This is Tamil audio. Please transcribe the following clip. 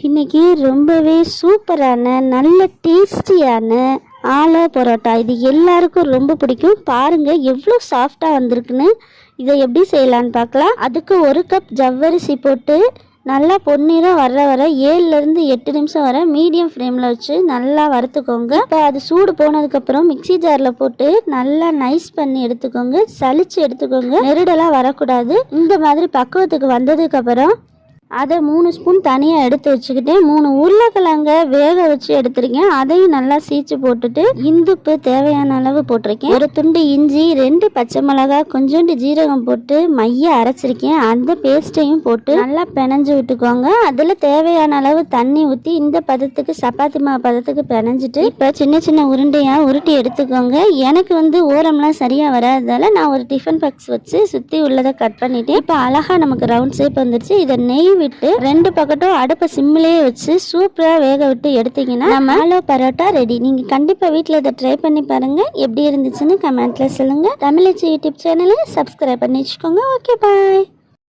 இன்றைக்கி ரொம்பவே சூப்பரான நல்ல டேஸ்டியான ஆலு பரோட்டா இது எல்லாருக்கும் ரொம்ப பிடிக்கும். பாருங்கள் எவ்வளோ சாஃப்டாக வந்திருக்குன்னு. இதை எப்படி செய்யலான்னு பார்க்கலாம். அதுக்கு 1 கப் ஜவ்வரிசி போட்டு நல்லா பொன்னிறம் வர 7லேருந்து 8 நிமிஷம் வரை மீடியம் ஃப்ளேமில் வச்சு நல்லா வறுத்துக்கோங்க. இப்போ அது சூடு போனதுக்கப்புறம் மிக்சி ஜாரில் போட்டு நல்லா நைஸ் பண்ணி எடுத்துக்கோங்க. சலிச்சு எடுத்துக்கோங்க, நெருடலாக வரக்கூடாது. இந்த மாதிரி பக்குவத்துக்கு வந்ததுக்கப்புறம் அதை 3 ஸ்பூன் தனியாக எடுத்து வச்சுக்கிட்டு 3 உருளைக்கிழங்க வேக வச்சு எடுத்துருக்கேன். அதையும் நல்லா சீச்சு போட்டுட்டு இந்துப்பு தேவையான அளவு போட்டிருக்கேன். 1 துண்டு இஞ்சி, 2 பச்சை மிளகாய், கொஞ்சோண்டு ஜீரகம் போட்டு மைய அரைச்சிருக்கேன். அந்த பேஸ்ட்டையும் போட்டு நல்லா பிணைஞ்சு விட்டுக்கோங்க. அதில் தேவையான அளவு தண்ணி ஊற்றி இந்த பதத்துக்கு சப்பாத்தி மாவு பதத்துக்கு பிணைஞ்சிட்டு இப்போ சின்ன சின்ன உருண்டையாக உருட்டி எடுத்துக்கோங்க. எனக்கு ஓரம்லாம் சரியாக வராததால் நான் ஒரு டிஃபன் பாக்ஸ் வச்சு சுற்றி உள்ளதை கட் பண்ணிவிட்டேன். இப்போ அழகாக நமக்கு ரவுண்ட் ஷேப் வந்துருச்சு. இதை நெய் விட்டு 2 பக்கட்டும் அடுப்பை சிம்மிலேயே வச்சு சூப்பராக வேக விட்டு எடுத்தீங்கன்னா நம்ம ஆலு பரோட்டா ரெடி. நீங்கள் கண்டிப்பாக வீட்டில் இதை ட்ரை பண்ணி பாருங்கள். எப்படி இருந்துச்சுன்னு கமெண்ட்டில் சொல்லுங்கள். தமிழச்சி யூடியூப் சேனலை சப்ஸ்கிரைப் பண்ணி வச்சுக்கோங்க. ஓகே, பாய்.